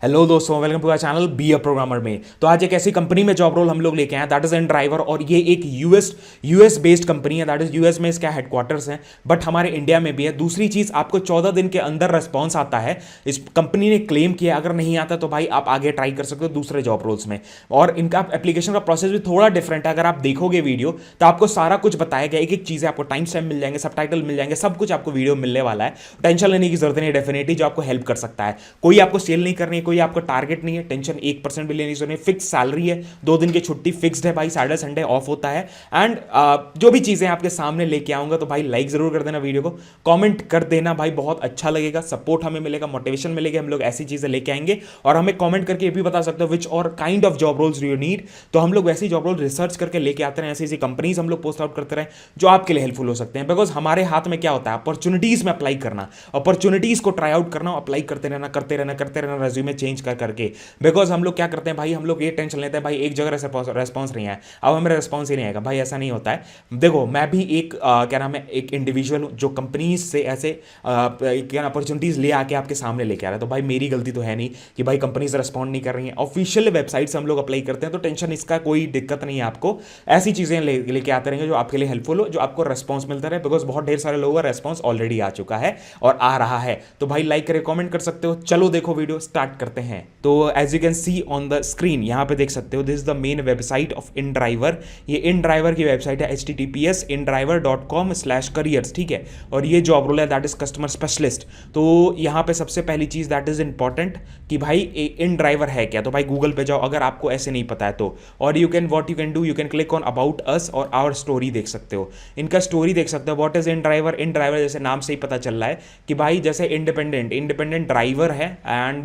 Hello दोस्तों, welcome to our channel be a programmer में। तो आज एक ऐसी कंपनी में जॉब रोल हम लोग लेके आए, दैट इज इन ड्राइवर। और ये एक यूएस बेस्ड कंपनी है, दैट इज यूएस में इसका हेडक्वार्टर्स है, बट हमारे इंडिया में भी है। दूसरी चीज, आपको 14 दिन के अंदर रिस्पॉन्स आता है, इस कंपनी ने क्लेम किया। अगर नहीं आता तो भाई आप आगे ट्राई कर सकते हो दूसरे जॉब रोल्स में। और इनका एप्लीकेशन का प्रोसेस भी थोड़ा डिफरेंट है। अगर आप देखोगे वीडियो तो आपको सारा कुछ बताया गया, एक एक चीज़ है, आपको टाइम स्टैम्प मिल जाएंगे, सबटाइटल मिल जाएंगे, सब कुछ आपको वीडियो मिलने वाला है। टेंशन लेने की जरूरत नहीं है, डेफिनेटली जो आपको हेल्प कर सकता है। कोई आपको सेल नहीं करनी है, कोई आपको टारगेट नहीं है, टेंशन 1% भी लेनी जरूरत नहीं। फिक्स सैलरी है, 2 दिन की छुट्टी फिक्स्ड है भाई, सैटरडे संडे ऑफ होता है। एंड जो भी चीज़ें आपके सामने लेके आऊंगा तो भाई लाइक जरूर कर देना वीडियो को, कमेंट कर देना भाई, बहुत अच्छा लगेगा, सपोर्ट हमें मिलेगा, मोटिवेशन मिलेगी, हम लोग ऐसी चीज़ें लेके आएंगे। और हमें कमेंट करके ये भी बता सकते हो विच और kind of job roles do you need, तो हम लोग वैसी जॉब रोल रिसर्च करके लेके आते हैं। ऐसी ऐसी कंपनीज हम लोग पोस्ट आउट करते रहे जो आपके लिए हेल्पफुल हो सकते हैं। बिकॉज हमारे हाथ में क्या होता है, अपॉर्चुनिटीज में अप्लाई करना, अपॉर्चुनिटीज को ट्राई आउट करना, अप्लाई करते रहना, करते रहना, करते रहना, रेज्यूमे चेंज कर करके। बिकॉज हम लोग क्या करते हैं भाई, हम लोग ये टेंशन लेते हैं भाई एक जगह रेस्पॉन्स नहीं आया, अब हमें रेस्पॉन्स ही नहीं आएगा। भाई ऐसा नहीं होता है। देखो, मैं भी एक क्या नाम है, एक इंडिविजुअल हूं जो कंपनीज से ऐसे क्या अपॉर्चुनिटीज ले आके आपके सामने लेके आ रहा है। तो भाई मेरी गलती तो है नहीं कि भाई कंपनीज रेस्पॉन्ड नहीं कर रही हैं। ऑफिशियल वेबसाइट से हम लोग अप्लाई करते हैं, तो टेंशन इसका कोई दिक्कत नहीं है आपको। ऐसी चीजें लेके आते रहेंगे जो आपके लिए हेल्पफुल हो, जो आपको रेस्पॉन्स मिलता रहे। बिकॉज बहुत ढेर सारे लोगों का रेस्पॉन्स ऑलरेडी आ चुका है और आ रहा है। तो भाई लाइक करें, कमेंट कर सकते हो। चलो देखो वीडियो स्टार्ट करते हैं। तो as you can see on the screen, यहां पे देख सकते हो, this is the main website of InDriver. ये इन ड्राइवर की वेबसाइट है https:indriver.com/careers, ठीक है। और ये जॉब रोल है, दैट इज कस्टमर स्पेशलिस्ट। तो यहां पे सबसे पहली चीज दैट इज इंपॉर्टेंट कि भाई इन ड्राइवर है क्या। तो भाई गूगल पे जाओ अगर आपको ऐसे नहीं पता है तो, और you can do, you can click on about us और आवर स्टोरी देख सकते हो, इनका स्टोरी देख सकते हो। What is in driver? In driver जैसे नाम से ही पता चल रहा है कि भाई जैसे इंडिपेंडेंट ड्राइवर है। एंड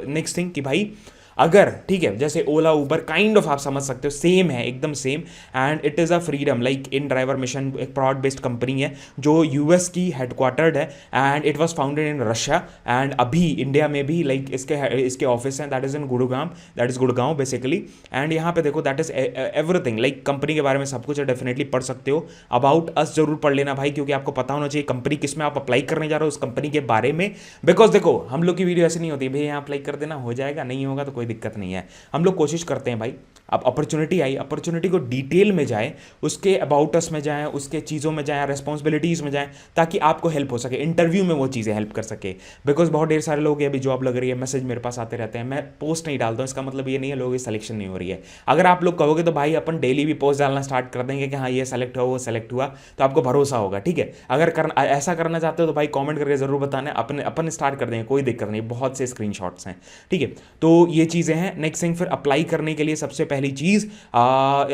नेक्स्ट थिंग कि भाई अगर, ठीक है, जैसे ओला उबर काइंड ऑफ आप समझ सकते हो, सेम है, एकदम same. And it is a freedom, like in driver mission एक प्रोडक्ट बेस्ड कंपनी है जो यूएस की हेडक्वार्टर्ड है। And it was founded in Russia. And अभी इंडिया में भी लाइक इसके ऑफिस हैं, that is in Gurgaon, that is Gurgaon basically. And यहाँ पे देखो, that is everything, like company के बारे में सब कुछ है, डेफिनेटली पढ़ सकते हो। अबाउट अस जरूर पढ़ लेना भाई, क्योंकि आपको पता होना चाहिए कंपनी किस में आप अप्लाई करने जा रहे हो, उस कंपनी के बारे में। बिकॉज देखो, हम लोग की वीडियो ऐसी नहीं होती भाई यहाँ अप्लाई कर देना, हो जाएगा, नहीं होगा तो कोई दिक्कत नहीं है। हम लोग कोशिश करते हैं भाई, अब अपॉर्चुनिटी आई, अपॉर्चुनिटी को डिटेल में जाए, उसके अबाउट अस में जाए, उसके चीज़ों में जाए, रिस्पॉन्सिबिलिटीज में जाए, ताकि आपको हेल्प हो सके, इंटरव्यू में वो चीज़ें हेल्प कर सके। बिकॉज बहुत ढेर सारे लोग अभी जॉब लग रही है, मैसेज मेरे पास आते रहते हैं, मैं पोस्ट नहीं डालता हूँ, इसका मतलब ये नहीं है लोगों की सिलेक्शन नहीं हो रही है। अगर आप लोग कहोगे तो भाई अपन डेली भी पोस्ट डालना स्टार्ट कर देंगे कि हाँ ये सेलेक्ट हुआ, वो सेलेक्ट हुआ, तो आपको भरोसा होगा, ठीक है। अगर ऐसा करना चाहते हो तो भाई कॉमेंट करके जरूर बताना, अपन स्टार्ट कर देंगे, कोई दिक्कत नहीं, बहुत से स्क्रीनशॉट्स हैं, ठीक है। तो ये चीज़ें हैं। नेक्स्ट थिंग, फिर अप्लाई करने के लिए सबसे पहली चीज़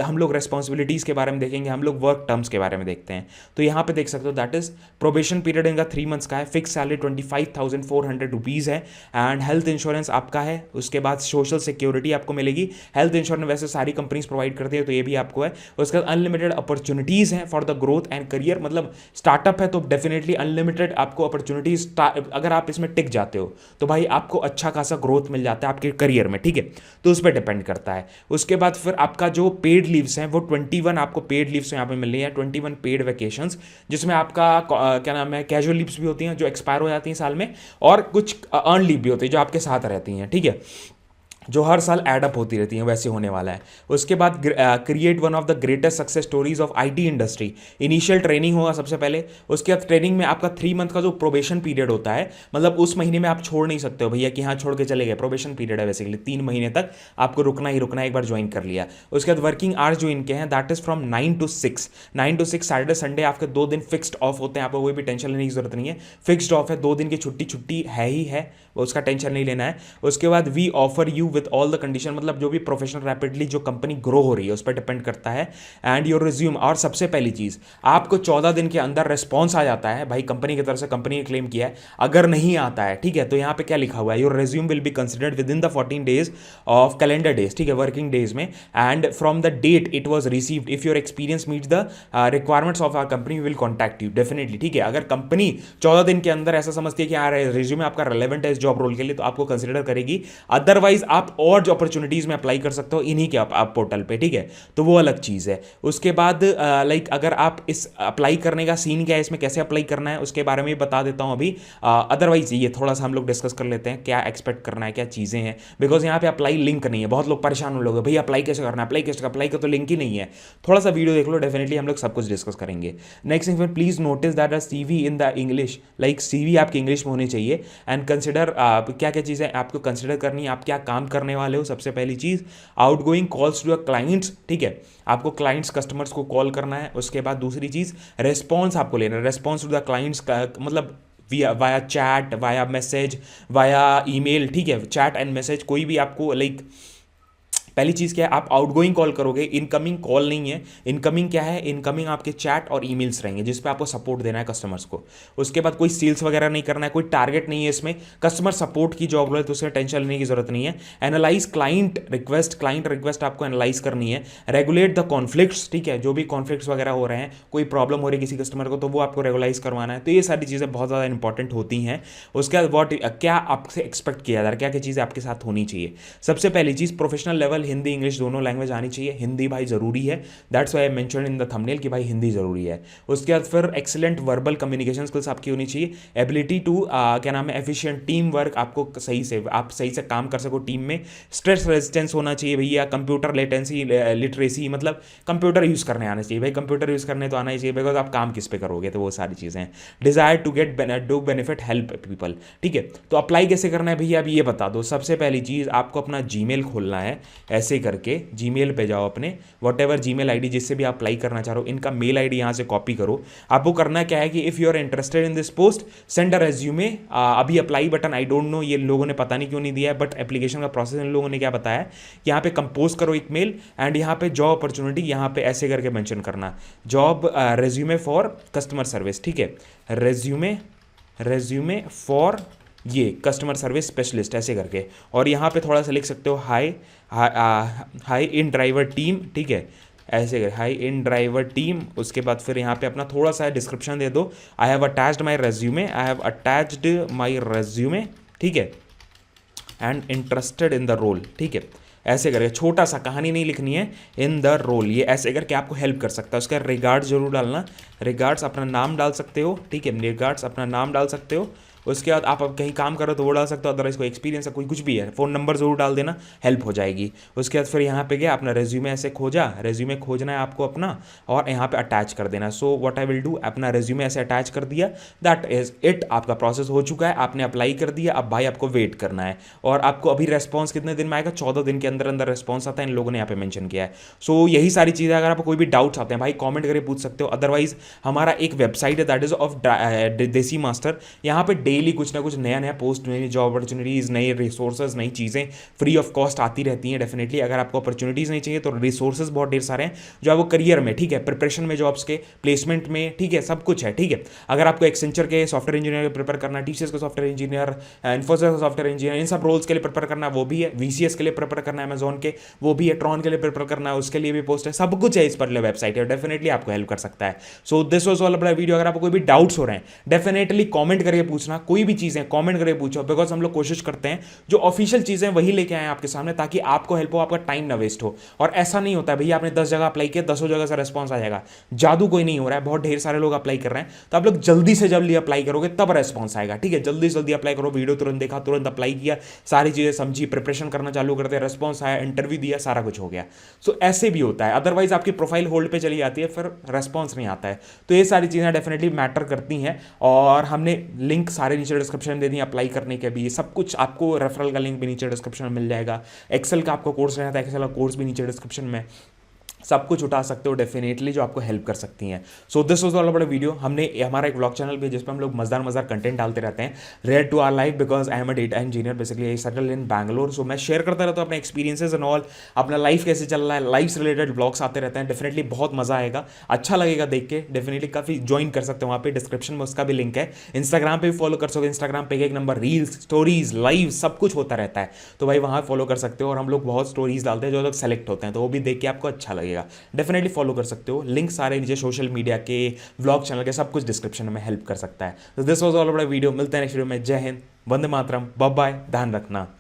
हम लोग रेस्पॉन्सिबिलिटीज़ के बारे में देखेंगे, हम लोग वर्क टर्म्स के बारे में देखते हैं। तो यहाँ पे देख सकते हो, दैट इज प्रोबेशन पीरियड इनका 3 मंथ्स का है, फिक्स सैलरी 25,400 रुपीज़ है। एंड हेल्थ इंश्योरेंस आपका है, उसके बाद सोशल सिक्योरिटी आपको मिलेगी। हेल्थ इंश्योरेंस वैसे सारी कंपनीज प्रोवाइड करती है, तो ये भी आपको है। उसके बाद अनलिमिटेड अपॉर्चुनिटीज़ हैं for the growth and career, मतलब स्टार्टअप है तो डेफिनेटली अनलिमिटेड आपको अपॉर्चुनिटीज, अगर आप इसमें टिक जाते हो तो भाई आपको अच्छा खासा ग्रोथ मिल जाता है आपके करियर में, ठीक है। तो उस पर डिपेंड करता है। उसके बाद फिर आपका जो पेड लीव्स हैं वो 21 आपको पेड लीव्स यहाँ पे मिल रही है, 21 पेड वैकेशंस, जिसमें आपका क्या नाम है, कैजुअल लीव्स भी होती हैं जो एक्सपायर हो जाती हैं साल में, और कुछ अर्न लीव भी होती है जो आपके साथ रहती हैं, ठीक है, जो हर साल एडअप होती रहती हैं, वैसे होने वाला है। उसके बाद create one of the greatest success stories of IT industry. Initial training होगा सबसे पहले, उसके बाद ट्रेनिंग में आपका 3 मंथ का जो प्रोबेशन पीरियड होता है, मतलब उस महीने में आप छोड़ नहीं सकते हो भैया कि हाँ छोड़ के चले गए, प्रोबेशन पीरियड है बेसिकली 3 महीने तक आपको रुकना ही रुकना है, एक बार ज्वाइन कर लिया। उसके बाद वर्किंग आवर्स जो इनके हैं that is from 9 to 6, Saturday Sunday आपके 2 दिन फिक्स्ड ऑफ होते हैं, आपको कोई भी टेंशन लेने की जरूरत नहीं है, फिक्स्ड ऑफ है, 2 दिन की छुट्टी है ही है, उसका टेंशन नहीं लेना है। उसके बाद we offer you with all the condition, मतलब जो भी प्रोफेशनल रैपिडली जो कंपनी ग्रो हो रही है उस पर डिपेंड करता है। एंड योर रिज्यूम, और सबसे पहली चीज, आपको 14 दिन के अंदर रिस्पॉन्स आ जाता है भाई कंपनी की तरफ से, कंपनी ने क्लेम किया है। अगर नहीं आता है, ठीक है, तो यहाँ पे क्या लिखा हुआ है, your resume will be considered within the 14 days of calendar days, ठीक है, वर्किंग डेज में। And from the date it was received, if your experience meets the requirements of our company will contact you, definitely, ठीक है। अगर company 14 दिन के अंदर ऐसा समझती है कि यार रिज्यूमे आपका रेलेवेंट है इस जॉब रोल के लिए, तो आपको कंसिडर करेगी। अदरवाइज आप आप और जो अपॉर्चुनिटीज़ में अप्लाई कर सकते हो इन्हीं के आप पोर्टल पे, ठीक है। तो वो अलग चीज़ है। उसके बाद लाइक अगर आप इस अप्लाई करने का सीन क्या है, इसमें कैसे अप्लाई करना है उसके बारे में भी बता देता हूँ अभी। अदरवाइज ये थोड़ा सा हम लोग डिस्कस कर लेते हैं क्या एक्सपेक्ट करना है, क्या चीज़ें हैं, बिकॉज यहाँ पे अप्लाई लिंक नहीं है। बहुत लोग परेशान हो लोग, भैया अप्लाई कैसे करना है, अप्लाई का तो लिंक ही नहीं है। थोड़ा सा वीडियो देख लो, डेफिनेटली हम लोग सब कुछ डिस्कस करेंगे। Next thing, please notice that a CV in the English, like CV आपकी इंग्लिश में होनी चाहिए। एंड कंसिडर क्या क्या चीज़ें आपको कंसिडर करनी है, आप क्या काम करने वाले हो। सबसे पहली चीज़, outgoing calls to your clients, ठीक है, आपको क्लाइंट्स कस्टमर्स को कॉल करना है। उसके बाद दूसरी चीज़, रेस्पॉन्स आपको लेना है, रेस्पॉन्स टू द क्लाइंट्स का मतलब via chat, via message, via email, ठीक है, चैट एंड मैसेज, कोई भी आपको लाइक पहली चीज़ क्या है, आप आउटगोइंग कॉल करोगे, इनकमिंग कॉल नहीं है। इनकमिंग क्या है, इनकमिंग आपके चैट और ईमेल्स रहेंगे जिस पे आपको सपोर्ट देना है कस्टमर्स को। उसके बाद कोई सेल्स वगैरह नहीं करना है, कोई टारगेट नहीं है इसमें, कस्टमर सपोर्ट की जॉब है तो उसमें टेंशन लेने की जरूरत नहीं है। एनालाइज क्लाइंट रिक्वेस्ट आपको एनालाइज करनी है। रेगुलेट द कॉन्फ्लिक्ट्स, ठीक है, जो भी कॉन्फ्लिक्ट्स वगैरह हो रहे हैं, कोई प्रॉब्लम हो रही है किसी कस्टमर को तो वो आपको रेगुलाइज करवाना है। तो ये सारी चीज़ें बहुत ज़्यादा इंपॉर्टेंट होती हैं। उसके बाद वॉट क्या आपसे एक्सपेक्ट किया जा रहा है, क्या क्या चीज़ें आपके साथ होनी चाहिए। सबसे पहली चीज़, प्रोफेशनल लेवल हिंदी इंग्लिश दोनों लैंग्वेज आनी चाहिए। हिंदी भाई ज़रूरी है, that's why I mention in the thumbnail कि भाई हिंदी ज़रूरी है। उसके बाद फिर एक्सीलेंट वर्बल कम्युनिकेशन स्किल्स आपकी होनी चाहिए। एबिलिटी टू क्या नाम है, एफिशिएंट टीम वर्क, आपको आप सही से काम कर सको टीम में। स्ट्रेस रेजिस्टेंस होना चाहिए भैया। कंप्यूटर लेटेंसी लिटरेसी, मतलब कंप्यूटर यूज़ करने आना चाहिए भाई, कंप्यूटर यूज़ करने तो आना ही चाहिए, बिकॉज आप काम किस पे करोगे, तो वो सारी चीज़ें हैं। Desire to get do benefit help people, ठीक है। तो अप्लाई कैसे करना है भैया, अब ये बता दो। सबसे पहली चीज़, आपको अपना जीमेल खोलना है, ऐसे करके जीमेल पे जाओ अपने, वॉट एवर जीमेल आईडी जिससे भी आप अप्लाई करना चाह रहे हो, इनका मेल आईडी यहाँ से कॉपी करो। आपको करना क्या है कि if you are interested in this post send a resume. अभी apply button I don't know ये लोगों ने पता नहीं क्यों नहीं दिया है, बट एप्लीकेशन का प्रोसेस इन लोगों ने क्या बताया, यहाँ पे कंपोज करो एक मेल एंड यहाँ पे जॉब अपॉर्चुनिटी यहाँ पे ऐसे करके मेंशन करना, job resume for customer service, ठीक है, रेज्यूमे फॉर ये कस्टमर सर्विस स्पेशलिस्ट ऐसे करके। और यहाँ पे थोड़ा सा लिख सकते हो हाई इन ड्राइवर टीम, ठीक है, ऐसे कर हाई इन ड्राइवर टीम। उसके बाद फिर यहाँ पे अपना थोड़ा सा डिस्क्रिप्शन दे दो, I have attached my resume, ठीक है, and interested in the role, ठीक है, ऐसे करके छोटा सा, कहानी नहीं लिखनी है, इन द रोल, ये ऐसे करके आपको हेल्प कर सकता है। उसका रिगार्ड्स जरूर डालना, रिगार्ड्स अपना नाम डाल सकते हो, ठीक है, रिगार्ड्स अपना नाम डाल सकते हो। उसके बाद आप अब कहीं काम करो तो वो डाल सकते हो, अदरवाइज कोई एक्सपीरियंस है, कोई कुछ भी है, फ़ोन नंबर जरूर डाल देना, हेल्प हो जाएगी। उसके बाद फिर यहाँ पे गया, अपना रेज्यूमे ऐसे रेज्यूमे खोजना है आपको अपना, और यहाँ पे अटैच कर देना। So what I will do, अपना रेज्यूमे ऐसे अटैच कर दिया, दैट इज इट, आपका प्रोसेस हो चुका है, आपने अप्लाई कर दिया। अब भाई आपको वेट करना है, और आपको अभी रेस्पॉन्स कितने दिन में आएगा, 14 दिन के अंदर अंदर रेस्पॉन्स आता है, इन लोगों ने यहाँ पे मेंशन किया है। सो यही सारी चीज़ें, अगर आपको कोई भी डाउट्स आते हैं भाई कॉमेंट करके पूछ सकते हो। अदरवाइज हमारा एक वेबसाइट है दैट इज ऑफ देसी मास्टर, यहाँ पे डेली कुछ ना कुछ नया पोस्ट, नई जॉब अपॉर्चुनिटीज़, नए रिसोर्सेज, नई चीज़ें फ्री ऑफ कॉस्ट आती रहती हैं। डेफिनेटली अगर आपको अपॉर्चुनिटीज़ नहीं चाहिए तो रिसोर्सेज बहुत ढेर सारे हैं जो आपको करियर में, ठीक है, प्रिपरेशन में, जॉब्स के प्लेसमेंट में, ठीक है, सब कुछ है, ठीक है। अगर आपको एक्सेंचर के सॉफ्टवेयर इंजीनियर के प्रिपेयर करना है, टीसीएस का सॉफ्टवेयर इंजीनियर, इन्फोसिस का सॉफ्टवेयर इंजीनियर, इन सब रोल्स के लिए प्रिपेयर करना है, वो भी है। वीसीएस के लिए प्रिपेयर करना है अमेजॉन के, वो भी है। ट्रॉन के लिए प्रिपेयर करना है, उसके लिए भी पोस्ट है, सब कुछ है इस पर वेबसाइट है, डेफिनेटली आपको हेल्प कर सकता है। So this was all about video. अगर आपको कोई भी डाउट्स हो रहे हैं डेफिनेटली कॉमेंट करके पूछना, कोई भी चीज़ें कॉमेंट करके पूछो, बिकॉज हम लोग कोशिश करते हैं जो ऑफिशियल चीज़ें वही लेके आए आपके सामने, ताकि आपको हेल्प हो, आपका टाइम ना वेस्ट हो। और ऐसा नहीं होता है भैया आपने 10 जगह अप्लाई किया, 10 जगह से रिस्पॉन्स आ जाएगा, जादू कोई नहीं हो रहा है, बहुत ढेर सारे लोग अप्लाई कर रहे हैं। तो आप लोग जल्दी से जल्दी अप्लाई करोगे तब रिस्पॉन्स आएगा, ठीक है, जल्दी से जल्दी अप्लाई करो। वीडियो तुरंत देखा, तुरंत अप्लाई किया, सारी चीज़ें समझी, प्रिपरेशन करना चालू कर दिया, रिस्पॉन्स आया, इंटरव्यू दिया, सारा कुछ हो गया। सो ऐसे भी होता है, अदरवाइज आपकी प्रोफाइल होल्ड पे चली जाती है, फिर रिस्पॉन्स नहीं आता है। तो ये सारी चीज़ें डेफिनेटली मैटर करती हैं, और हमने लिंक सारे नीचे डिस्क्रिप्शन में दे दी अप्लाई करने के भी। सब कुछ आपको रेफरल का लिंक भी नीचे डिस्क्रिप्शन में मिल जाएगा। एक्सेल का आपको कोर्स रहता है, एक्सेल का कोर्स भी नीचे डिस्क्रिप्शन में, सब कुछ उठा सकते हो डेफिनेटली, जो आपको हेल्प कर सकती हैं। So this was all about video. हमने हमारा एक व्लॉग चैनल भी है जिस पर हम लोग मज़ेदार कंटेंट डालते रहते हैं, related to our life, because I am a data engineer, basically I settle in Bangalore. So मैं शेयर करता रहता हूँ अपने एक्सपीरियंसेस एंड ऑल, अपना लाइफ कैसे चल रहा है, लाइफ से रिलेटेड ब्लॉग्स आते रहते हैं। डेफिनेटली बहुत मज़ा आएगा, अच्छा लगेगा देख के, डेफिनेटली काफ़ी ज्वाइन कर सकते हो वहाँ पे, डिस्क्रिप्शन में उसका भी लिंक है। इंस्टाग्राम पे भी फॉलो कर सकते हो, इंस्टाग्राम पे एक नंबर रील्स, स्टोरीज, लाइव सब कुछ होता रहता है, तो भाई वहाँ फॉलो कर सकते हो। और हम लोग बहुत स्टोरीज डालते हैं जो लोग सेलेक्ट होते हैं, तो वो भी देख के आपको अच्छा लगेगा, डेफिनेटली फॉलो कर सकते हो। लिंक सारे नीचे सोशल मीडिया के, व्लॉग चैनल के, सब कुछ डिस्क्रिप्शन में हेल्प कर सकता है। तो this was all about video. मिलते हैं नेक्स्ट वीडियो में। जय हिंद, वंदे मातरम, बाय बाय, ध्यान रखना।